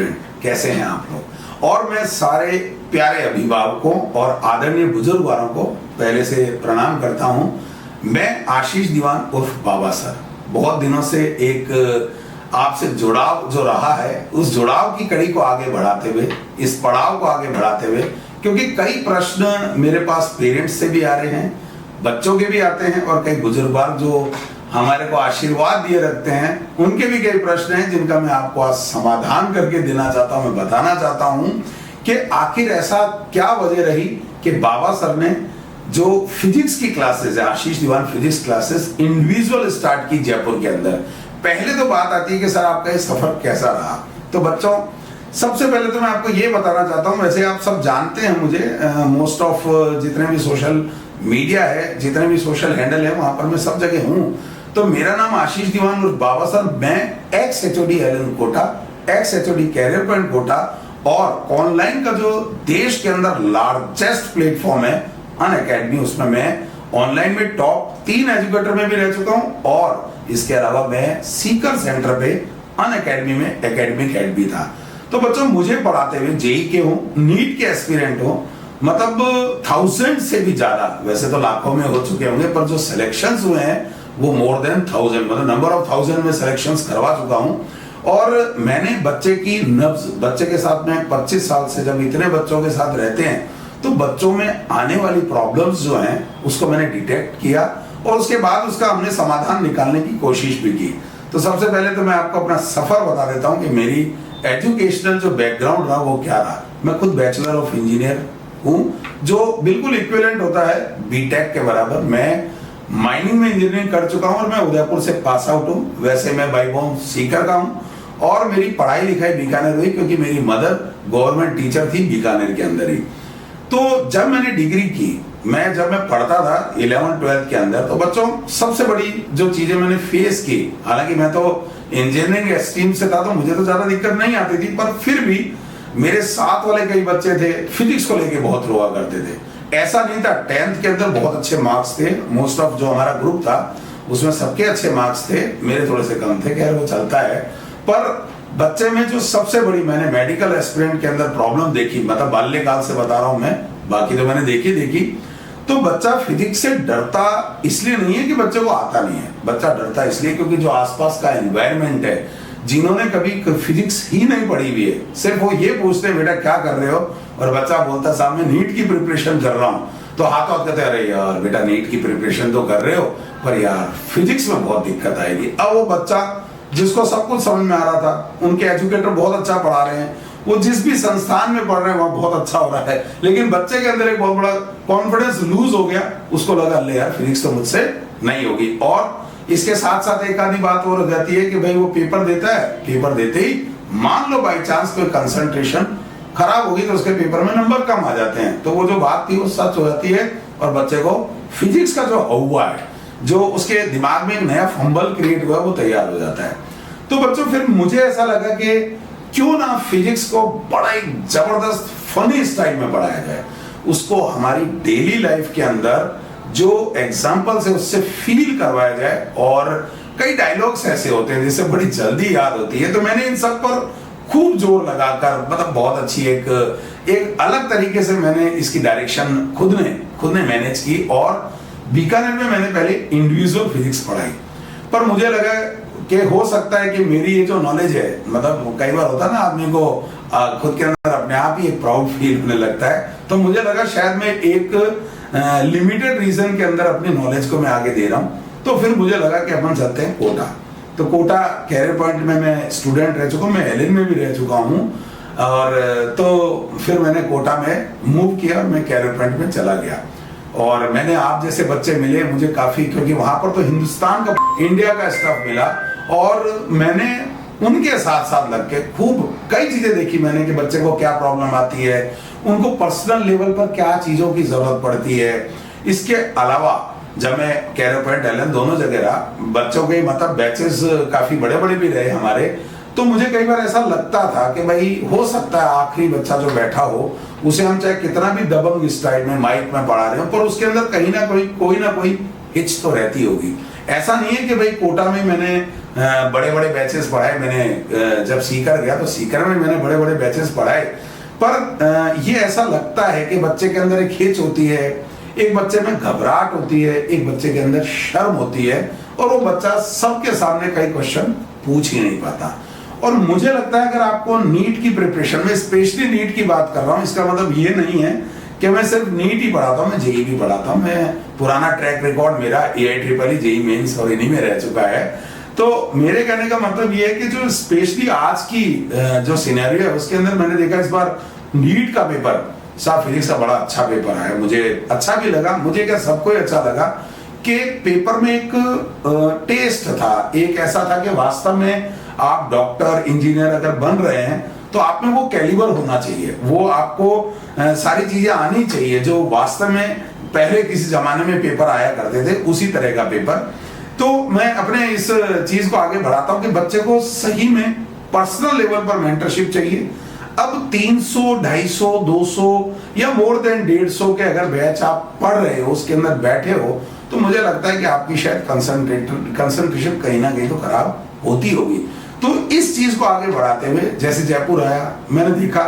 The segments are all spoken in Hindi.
स्टूडेंट, कैसे हैं आप लोग। और मैं सारे प्यारे अभिभावकों और आदरणीय बुजुर्ग वालों को पहले से प्रणाम करता हूं। मैं आशीष दीवान उर्फ बाबा सर, बहुत दिनों से एक आपसे जुड़ाव जो रहा है, उस जुड़ाव की कड़ी को आगे बढ़ाते हुए, इस पड़ाव को आगे बढ़ाते हुए, क्योंकि कई प्रश्न मेरे पास पेरेंट्स से भी आ रहे हैं, बच्चों के भी आते हैं, और कई बुजुर्ग जो हमारे को आशीर्वाद दिए रखते हैं, उनके भी कई प्रश्न हैं जिनका मैं आपको आज समाधान करके देना चाहता हूं। मैं बताना चाहता हूं कि आखिर ऐसा क्या वजह रही कि बाबा सर ने जो फिजिक्स की क्लासेस है, आशीष दीवान फिजिक्स क्लासेस इंडिविजुअल स्टार्ट की जयपुर के अंदर। पहले तो बात आती है कि सर आपका ये सफर कैसा रहा। तो बच्चों, सबसे पहले तो मैं आपको ये बताना चाहता हूँ, वैसे आप सब जानते हैं मुझे, मोस्ट ऑफ जितने भी सोशल मीडिया है, जितने भी सोशल हैंडल है, वहां पर मैं सब जगह हूँ। तो मेरा नाम आशीष दीवान और बाबा सर, मैं ex HOD Allen Kota, ex HOD career point Kota, और ऑनलाइन का जो देश के अंदर लार्जेस्ट प्लेटफॉर्म है अनअकैडमी, उसमें मैं ऑनलाइन में टॉप 3 एजुकेटर में भी रह चुका हूं, और इसके अलावा मैं सीकर सेंटर पे अनअकैडमी में एकेडमिक हेड भी था। तो बच्चों, मुझे पढ़ाते हुए जेई के हो, नीट के एस्पिरेंट हो, मतलब 1000 से भी ज्यादा, वैसे तो लाखों में हो चुके होंगे, पर जो सिलेक्शंस हुए हैं वो मोर देन 1000, मतलब नंबर ऑफ 1000 में सिलेक्शंस करवा चुका हूं। और मैंने बच्चे की नब्ज, बच्चे के साथ में 25 साल से जब इतने बच्चों के साथ रहते हैं, तो बच्चों में आने वाली प्रॉब्लम्स जो हैं उसको मैंने डिटेक्ट किया, और उसके बाद उसका हमने समाधान निकालने की कोशिश भी की। तो सबसे पहले तो मैं आपको अपना सफर बता देता हूं कि मेरी एजुकेशनल जो बैकग्राउंड रहा वो क्या रहा। मैं खुद बैचलर ऑफ इंजीनियर हूँ, जो बिल्कुल इक्विवेलेंट होता है बीटेक के बराबर। मैं माइनिंग में इंजीनियरिंग कर चुका हूँ और मैं उदयपुर से पास आउट हूँ। वैसे मैं बाई बॉर्न सीकर का हूँ, और मेरी पढ़ाई लिखाई बीकानेर हुई, क्योंकि मेरी मदर गवर्नमेंट टीचर थी बीकानेर के अंदर ही। तो जब मैंने डिग्री की, जब मैं पढ़ता था 11th-12th के अंदर, तो बच्चों सबसे बड़ी जो चीजें मैंने फेस की, हालांकि मैं तो इंजीनियरिंग स्ट्रीम से था तो मुझे तो ज्यादा दिक्कत नहीं आती थी, पर फिर भी मेरे साथ वाले कई बच्चे थे फिजिक्स को लेके बहुत रोआ करते थे। ऐसा नहीं था, 10th के अंदर बहुत अच्छे मार्क्स थे, मोस्ट ऑफ जो हमारा ग्रुप था उसमें सबके अच्छे मार्क्स थे, मेरे थोड़े से कम थे, खैर वो चलता है। पर बच्चे में जो सबसे बड़ी मैंने मेडिकल एस्पिरेंट के अंदर प्रॉब्लम देखी, मतलब बाल्यकाल से बता रहा हूं मैं, बाकी तो मैंने देखी, तो बच्चा फिजिक्स से डरता इसलिए नहीं है कि बच्चे को आता नहीं है, बच्चा डरता इसलिए क्योंकि जो आसपास का एनवायरनमेंट है, जिन्होंने कभी फिजिक्स ही नहीं पढ़ी हुई है, सिर्फ वो ये पूछते हैं बेटा क्या कर रहे हो, और बच्चा बोलता साहब मैं नीट की प्रिपरेशन कर रहा हूँ, तो हाथ कहते अरे यार बेटा नीट की प्रिपरेशन तो कर रहे हो, पर यार फिजिक्स में बहुत दिक्कत आएगी। अब वो बच्चा जिसको सब कुछ समझ में आ रहा था, उनके एजुकेटर बहुत अच्छा पढ़ा रहे हैं, वो जिस भी संस्थान में पढ़ रहे हैं वहां बहुत अच्छा हो रहा है, लेकिन बच्चे के अंदर एक बहुत बड़ा कॉन्फिडेंस लूज हो गया, उसको लगा ले यार फिजिक्स तो मुझसे नहीं होगी। और इसके साथ साथ एक आधी बात और हो जाती है कि भाई वो पेपर देता है, पेपर देते ही मान लो बाई चांस कोई कंसंट्रेशन खराब होगी तो उसके पेपर में नंबर कम आ जाते हैं, तो वो जो बात थी वो सच हो जाती है, और बच्चे को फिजिक्स का जो हुआ है, जो उसके दिमाग में एक नया फंबल क्रिएट हुआ, वो तैयार हो जाता है। तो बच्चों, फिर मुझे ऐसा लगा कि क्यों ना फिजिक्स को बड़ा एक जबरदस्त फनी स्टाइल में पढ़ाया जाए, उसको हमारी डेली लाइफ के अंदर जो एग्जाम्पल्स है उससे फील करवाया जाए। और कई डायलॉग्स ऐसे होते हैं जिससे बड़ी जल्दी याद होती है, तो मैंने इन सब पर खूब जोर लगाकर, मतलब बहुत अच्छी एक अलग तरीके से मैंने इसकी डायरेक्शन खुद ने मैनेज की, और बीकानेर में मैंने पहले इंडिविजुअल फिजिक्स पढ़ाई। पर मुझे लगा कि हो सकता है कि मेरी ये जो नॉलेज है, मतलब कई बार होता है ना आदमी को खुद के अंदर अपने आप ही एक प्राउड फील होने लगता है, तो मुझे लगा शायद मैं एक लिमिटेड रीजन के अंदर अपनी नॉलेज को मैं आगे दे रहा हूँ। तो फिर मुझे लगा कि अपन चलते हैं कोटा। तो कोटा कैरियर पॉइंट में मैं स्टूडेंट रह चुका हूँ, मैं एलिन में भी रह चुका हूँ, और तो फिर मैंने कोटा में मूव किया और मैं कैरियर पॉइंट में चला गया। और मैंने आप जैसे बच्चे मिले मुझे काफी, क्योंकि वहां पर तो हिंदुस्तान का, इंडिया का स्टाफ मिला, और मैंने उनके साथ साथ लग के खूब कई चीजें देखी मैंने कि बच्चे को क्या प्रॉब्लम आती है, उनको पर्सनल लेवल पर क्या चीजों की जरूरत पड़ती है। इसके अलावा जब मैं कैरियर पॉइंट एलन दोनों जगह रहा, बच्चों के मतलब बैचेस काफी बड़े बड़े भी रहे हमारे, तो मुझे कई बार ऐसा लगता था कि भाई हो सकता है आखिरी बच्चा जो बैठा हो उसे हम चाहे कितना भी दबंग स्टाइल में माइक में पढ़ा रहे हो, पर उसके अंदर कहीं ना कोई हिच तो रहती होगी। ऐसा नहीं है कि भाई कोटा में मैंने बड़े बड़े बैचेस पढ़ाए मैंने। जब सीकर गया तो सीकर में मैंने बड़े बड़े बैचेस पढ़ाए। पर ये ऐसा लगता है कि बच्चे के अंदर एक खींच होती है, एक बच्चे में घबराहट होती है, एक बच्चे के अंदर शर्म होती है, और वो बच्चा सबके सामने कई क्वेश्चन पूछ ही नहीं पाता। और मुझे लगता है अगर आपको नीट की प्रिपरेशन में, स्पेशली नीट की बात कर रहा हूँ, इसका मतलब ये नहीं है कि मैं सिर्फ नीट ही पढ़ाता हूँ, मैं जेई भी पढ़ाता हूँ। मैं पुराना ट्रैक रिकॉर्ड मेरा AIEEE जेई मेंस और इन्हीं में रह चुका है। तो मेरे कहने का मतलब ये है कि जो स्पेशली आज की जो सिनेरियो है उसके अंदर मैंने देखा इस बार नीट का पेपर, साफ फिजिक्स का बड़ा अच्छा पेपर आया, मुझे अच्छा भी लगा, मुझे क्या सबको ही अच्छा लगा कि पेपर में एक टेस्ट था, एक ऐसा था कि वास्तव में आप डॉक्टर इंजीनियर अगर बन रहे हैं तो आप में वो कैलिबर होना चाहिए, वो आपको सारी चीजें आनी चाहिए जो वास्तव में पहले किसी जमाने में पेपर आया करते थे, उसी तरह का पेपर। तो मैं अपने इस चीज को आगे बढ़ाता हूं कि बच्चे को सही में पर्सनल लेवल पर मेंटरशिप चाहिए। अब 300, 250, 200 या मोर देन 150 के अगर बैच आप पढ़ रहे हो, उसके अंदर बैठे हो, तो मुझे लगता है कि आपकी शायद कंसंट्रेशन कहीं ना कहीं तो खराब होती होगी। तो इस चीज को आगे बढ़ाते हुए जैसे जयपुर आया, मैंने देखा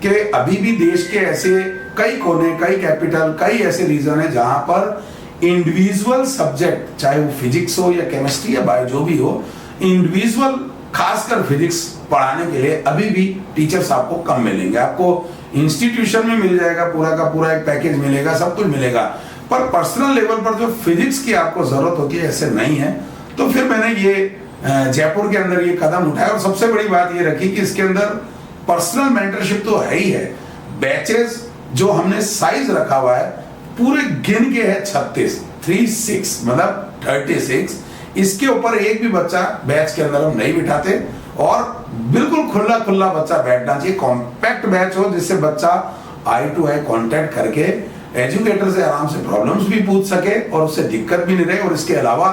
कि अभी भी देश के ऐसे कई कोने, कई कैपिटल, कई ऐसे रीजन है जहां पर इंडिविजुअल सब्जेक्ट, चाहे वो फिजिक्स हो या केमिस्ट्री या बायो जो भी हो, इंडिविजुअल खासकर फिजिक्स पढ़ाने के लिए अभी भी टीचर्स आपको कम मिलेंगे। आपको इंस्टीट्यूशन में मिल जाएगा, पूरा का पूरा एक पैकेज मिलेगा, सब कुछ मिलेगा, पर पर्सनल लेवल पर जो फिजिक्स की आपको जरूरत होती है ऐसे नहीं है। तो फिर मैंने ये जयपुर के अंदर ये कदम उठाया और सबसे बड़ी बात ये रखी कि इसके अंदर पर्सनल मेंटरशिप तो है ही है। बैचेस जो हमने साइज रखा हुआ है पूरे गिन के है 36 मतलब 36। इसके ऊपर एक भी बच्चा बैच के अंदर हम नहीं बिठाते और बिल्कुल खुला खुला बच्चा बैठना चाहिए। कॉम्पैक्ट बैच हो जिससे बच्चा आई टू आई कांटेक्ट करके एजुकेटर से आराम से प्रॉब्लम्स भी पूछ सके और उससे दिक्कत भी नहीं रहे। और इसके अलावा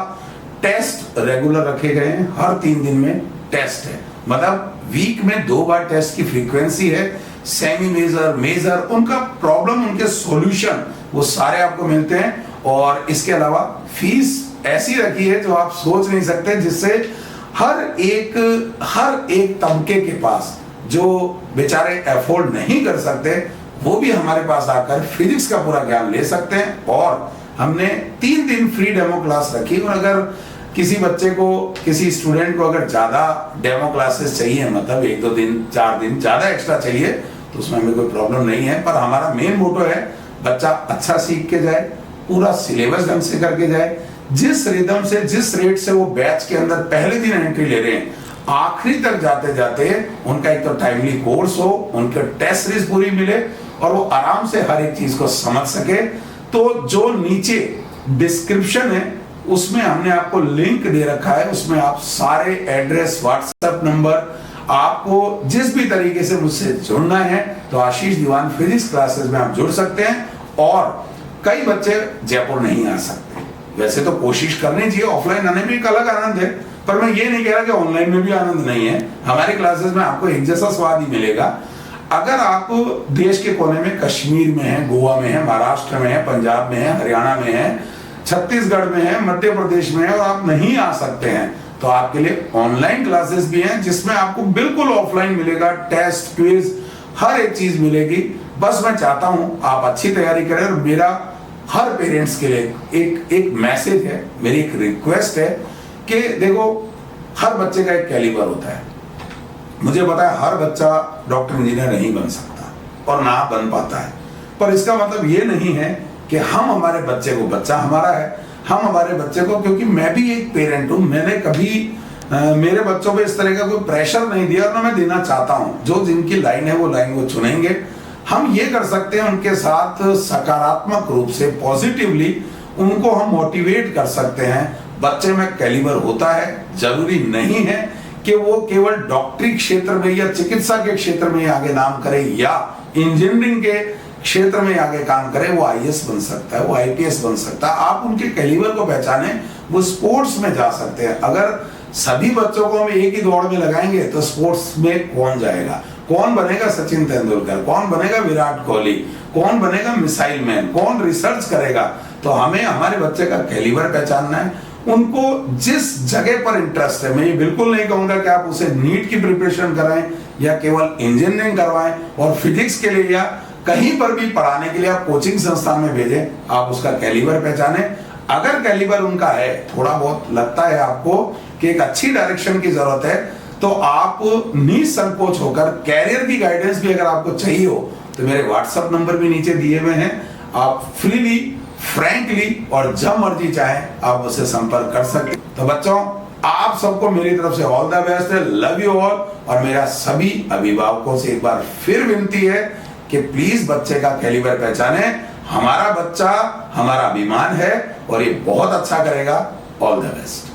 टेस्ट रेगुलर रखे गए हैं, हर 3 दिन में टेस्ट है, मतलब वीक में 2 बार टेस्ट की फ्रीक्वेंसी है। सेमी मेजर, मेजर, उनका प्रॉब्लम, उनके सॉल्यूशन वो सारे आपको मिलते हैं। और इसके अलावा फीस ऐसी रखी है जो आप सोच नहीं सकते, जिससे हर एक तबके के पास जो बेचारे अफोर्ड नहीं कर सकते वो भी हमारे पास आकर फिजिक्स का पूरा ज्ञान ले सकते हैं। और हमने 3 दिन फ्री डेमो क्लास रखी। और अगर किसी बच्चे को, किसी स्टूडेंट को अगर ज्यादा डेमो क्लासेस चाहिए, मतलब 1-2 दिन, 4 दिन ज्यादा एक्स्ट्रा चाहिए, तो उसमें हमें कोई प्रॉब्लम नहीं है। पर हमारा मेन मोटो है बच्चा अच्छा सीख के जाए, पूरा सिलेबस ढंग से करके जाए, जिस रिदम से, जिस रेट से वो बैच के अंदर पहले दिन एंट्री ले रहे हैं, आखिरी तक जाते जाते उनका एक तो टाइमली कोर्स हो, उनके टेस्ट सीरीज पूरी मिले और वो आराम से हर एक चीज को समझ सके। तो जो नीचे डिस्क्रिप्शन है उसमें हमने आपको लिंक दे रखा है, उसमें आप सारे एड्रेस, व्हाट्सएप नंबर, आपको जिस भी तरीके से मुझसे जुड़ना है तो आशीष दीवान फिजिक्स क्लासेस में आप जुड़ सकते हैं। और कई बच्चे जयपुर नहीं आ सकते, वैसे तो कोशिश करनी चाहिए, ऑफलाइन आने में एक अलग आनंद है, पर मैं ये नहीं कह रहा कि ऑनलाइन में भी आनंद नहीं है। हमारी क्लासेस में आपको एक जैसा स्वाद ही मिलेगा। अगर आप देश के कोने में, कश्मीर में है, गोवा में है, महाराष्ट्र में है, पंजाब में है, हरियाणा में है, छत्तीसगढ़ में है, मध्य प्रदेश में है और आप नहीं आ सकते हैं, तो आपके लिए ऑनलाइन क्लासेस भी हैं जिसमें आपको बिल्कुल ऑफलाइन मिलेगा, टेस्ट, क्विज, हर एक चीज मिलेगी। बस मैं चाहता हूं आप अच्छी तैयारी करें। और मेरा हर पेरेंट्स के लिए एक मैसेज है, मेरी एक रिक्वेस्ट है कि देखो, हर बच्चे का एक कैलिबर होता है। मुझे पता है हर बच्चा डॉक्टर इंजीनियर नहीं बन सकता और ना बन पाता है, पर इसका मतलब ये नहीं है कि हम हमारे बच्चे को, बच्चा हमारा है, हम हमारे बच्चे को, क्योंकि मैं भी एक पेरेंट हूं, मैंने कभी मेरे बच्चों पे इस तरह का कोई प्रेशर नहीं दिया और ना मैं देना चाहता हूं। जो जिनकी लाइन है वो लाइन वो चुनेंगे। हम ये कर सकते हैं उनके साथ सकारात्मक रूप से, पॉजिटिवली उनको हम मोटिवेट कर सकते हैं। बच्चे में कैलिबर होता है, जरूरी नहीं है कि वो केवल डॉक्टरी क्षेत्र में या चिकित्सा के क्षेत्र में आगे नाम करे या इंजीनियरिंग के क्षेत्र में आगे काम करे। वो आईएएस बन सकता है, वो आईपीएस बन सकता है। आप उनके कैलिबर को पहचाने, वो स्पोर्ट्स में जा सकते हैं। अगर सभी बच्चों को हम एक ही दौड़ में लगाएंगे तो स्पोर्ट्स में कौन जाएगा? कौन बनेगा सचिन तेंदुलकर? कौन बनेगा विराट कोहली? कौन बनेगा मिसाइल मैन? कौन रिसर्च करेगा? तो हमें हमारे बच्चे का कैलिबर पहचानना है, उनको जिस जगह पर इंटरेस्ट है, मैं ये बिल्कुल नहीं कहूंगा कि आप उसे नीट की प्रिपरेशन कराएं या केवल इंजीनियरिंग करवाएं और फिजिक्स के लिए या कहीं पर भी पढ़ाने के लिए आप कोचिंग संस्थान में भेजें। आप उसका कैलिबर पहचाने। अगर कैलिबर उनका है, थोड़ा बहुत लगता है आपको कि एक अच्छी डायरेक्शन की जरूरत है, तो आप निसंकोच होकर कैरियर की गाइडेंस भी अगर आपको चाहिए हो तो मेरे व्हाट्सएप नंबर भी नीचे दिए हुए हैं। आप फ्रीली, फ्रैंकली और जब मर्जी चाहे आप उससे संपर्क कर सकते। तो बच्चों, आप सबको मेरी तरफ से ऑल द बेस्ट है, लव यू ऑल। और मेरा सभी अभिभावकों से एक बार फिर विनती है कि प्लीज बच्चे का कैलिबर पहचाने। हमारा बच्चा हमारा अभिमान है और ये बहुत अच्छा करेगा। All the best.